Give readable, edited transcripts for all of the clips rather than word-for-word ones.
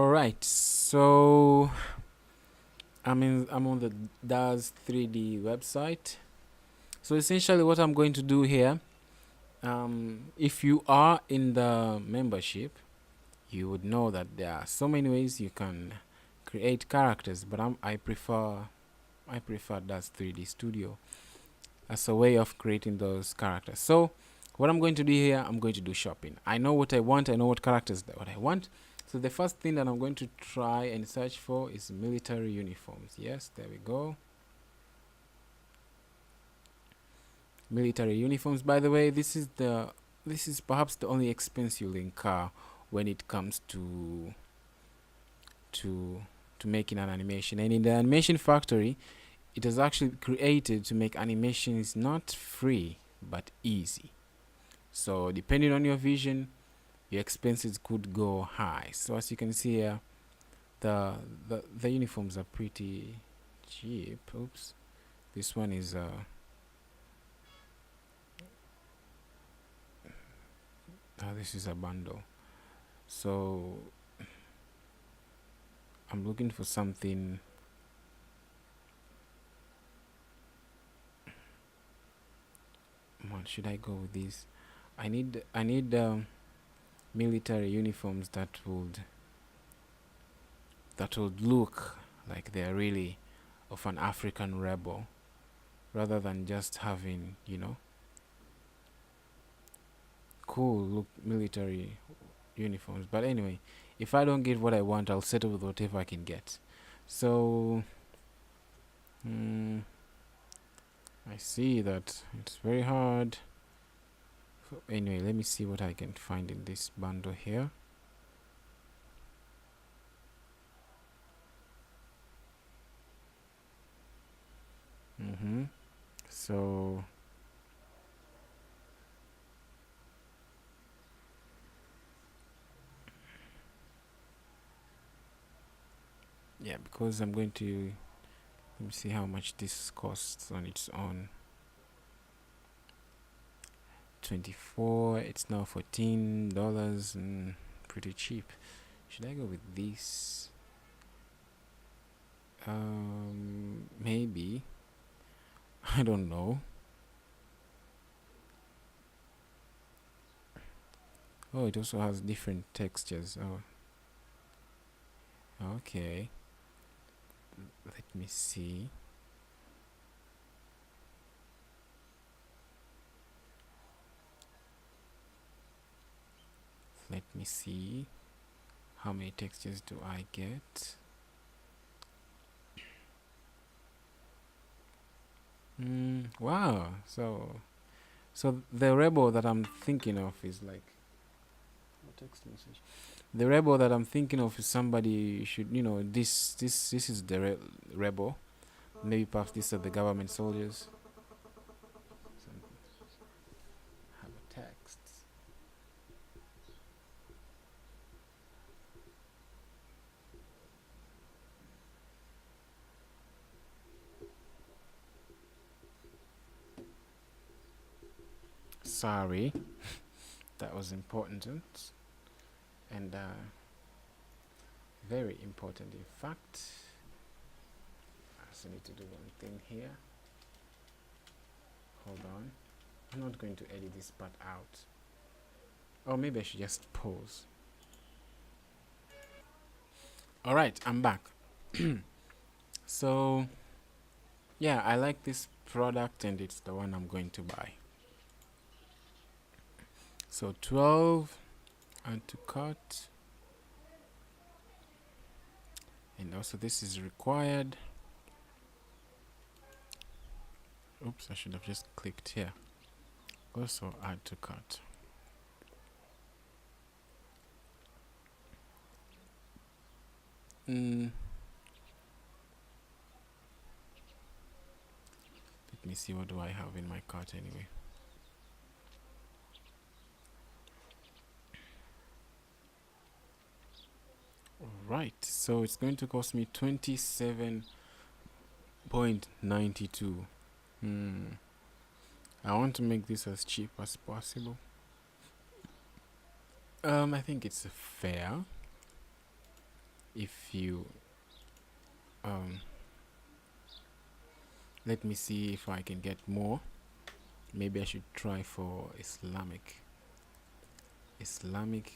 All right, so I'm on the DAS 3D website. So essentially, what I'm going to do here, if you are in the membership, you would know that there are so many ways you can create characters, but I prefer DAS 3D Studio as a way of creating those characters. So what I'm going to do here, I'm going to do shopping. I know what I want. I know what characters that what I want. So the first thing that I'm going to try and search for is military uniforms. Yes, there we go. Military uniforms. By the way, this is perhaps the only expense you'll incur when it comes to to making an animation. And in the animation factory, it was actually created to make animations not free but easy. So depending on your vision, your expenses could go high. So as you can see here, the uniforms are pretty cheap. Oops, this one is this is a bundle. So I'm looking for something. What should I go with this? I need military uniforms that would look like they're really of an African rebel, rather than just having cool look military uniforms. But anyway, if I don't get what I want, I'll settle with whatever I can get. So I see that it's very hard. So anyway, let me see what I can find in this bundle here. So yeah, because I'm going to let me see how much this costs on its own. 24. It's now $14. Pretty cheap. Should I go with this? Maybe. I don't know. Oh, it also has different textures. Oh, okay. Let me see. Let me see. How many textures do I get? Wow. So the rebel that I'm thinking of is like a text message. The rebel that I'm thinking of is somebody you should this is the rebel. Maybe perhaps these are the government soldiers. Some have a text. Sorry, that was important and very important. In fact, I also need to do one thing here. Hold on. I'm not going to edit this part out. Or maybe I should just pause. Alright, I'm back. So, yeah, I like this product and it's the one I'm going to buy. So 12, add to cart. And also this is required. Oops, I should have just clicked here. Also add to cart. Let me see, what do I have in my cart anyway. Right, so it's going to cost me 27.92. I want to make this as cheap as possible. I think it's fair. if you um let me see if I can get more. Maybe I should try for Islamic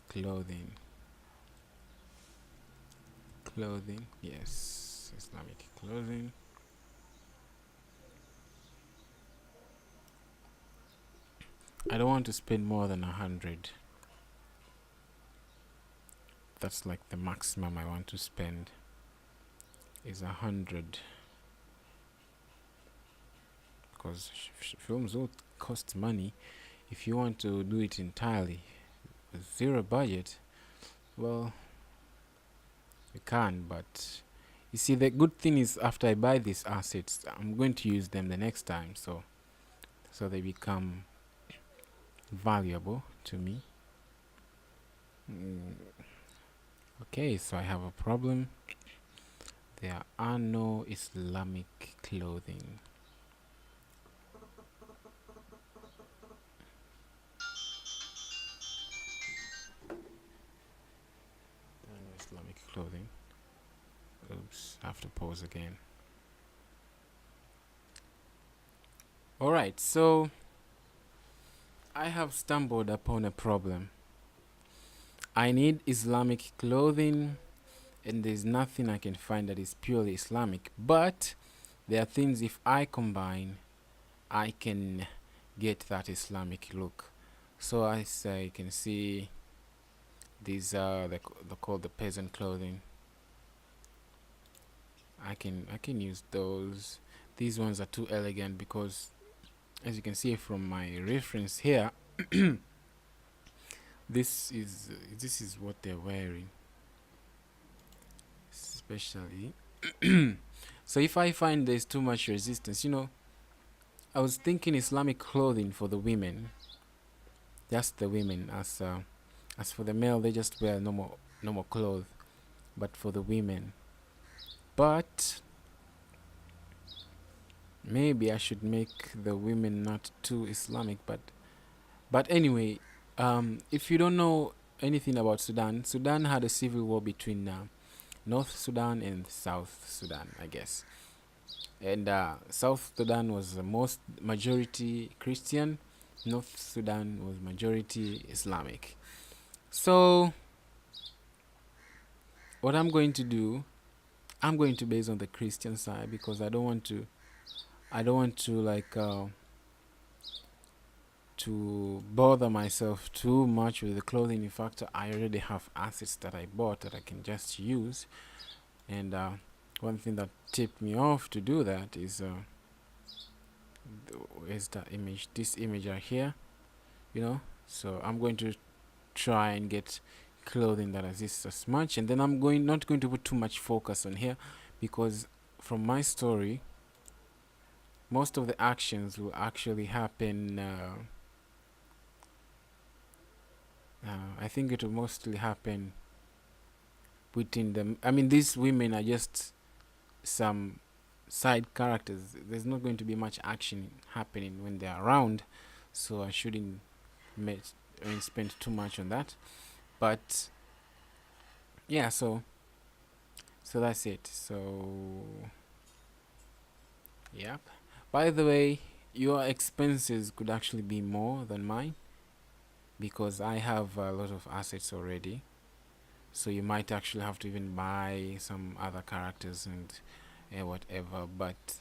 clothing. Yes, Islamic clothing. I don't want to spend more than 100. That's like the maximum I want to spend is 100, because films will cost money. If you want to do it entirely with zero budget, well, you can. But you see, the good thing is after I buy these assets, I'm going to use them the next time, so they become valuable to me. Okay, so I have a problem. There are no Islamic clothing. Islamic clothing. Oops, I have to pause again. Alright, so I have stumbled upon a problem. I need Islamic clothing, and there's nothing I can find that is purely Islamic. But there are things, if I combine, I can get that Islamic look. So as I can see, these are they're called the peasant clothing. I can use those. These ones are too elegant because, as you can see from my reference here, this is what they're wearing, especially. So if I find there's too much resistance, I was thinking Islamic clothing for the women, just the women. As for the male, they just wear normal clothes. But for the women, but maybe I should make the women not too Islamic. But anyway, if you don't know anything about Sudan, Sudan had a civil war between North Sudan and South Sudan, I guess. And South Sudan was the most majority Christian. North Sudan was majority Islamic. So what I'm going to do, I'm going to base on the Christian side because I don't want to like to bother myself too much with the clothing. In fact, I already have assets that I bought that I can just use. And one thing that tipped me off to do that is the image, this image right here, So I'm going to try and get clothing that exists as much, and then I'm not going to put too much focus on here, because from my story, most of the actions will actually happen. I think it will mostly happen within them. I mean, these women are just some side characters. There's not going to be much action happening when they're around, so I shouldn't spend too much on that. But yeah, so that's it. So yep. By the way, your expenses could actually be more than mine because I have a lot of assets already. So you might actually have to even buy some other characters and whatever. But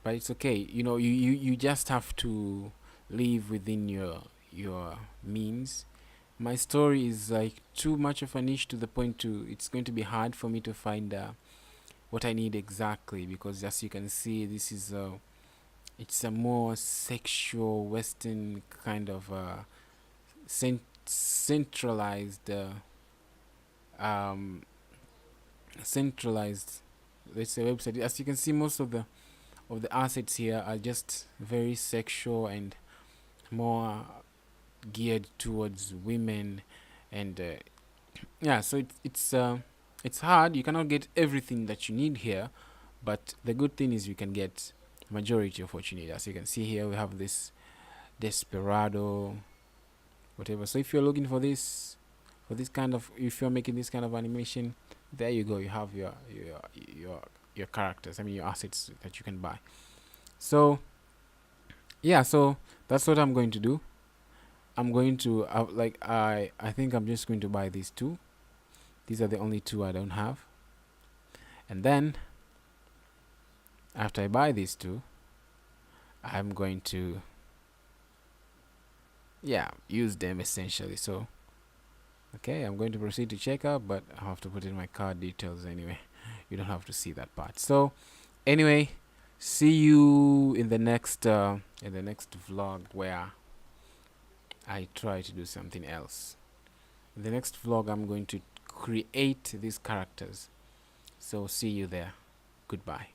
it's okay. You just have to live within your means. My story is like too much of a niche to the point to it's going to be hard for me to find what I need exactly, because as you can see, this is it's a more sexual Western kind of centralized um, centralized, let's say, website. As you can see, most of the assets here are just very sexual and more geared towards women, and yeah, so it's hard. You cannot get everything that you need here, but the good thing is you can get majority of what you need. As you can see here, we have this Desperado, whatever. So if you're looking for this, for this kind of, if you're making this kind of animation, there you go, you have your characters, I mean your assets that you can buy. So yeah, so that's what I'm going to do. I'm going to I think I'm just going to buy these two. These are the only two I don't have. And then after I buy these two, I'm going to use them essentially. So okay, I'm going to proceed to checkout, but I have to put in my card details anyway. You don't have to see that part. So anyway, see you in the next vlog, where I try to do something else. In the next vlog, I'm going to create these characters. So see you there. Goodbye.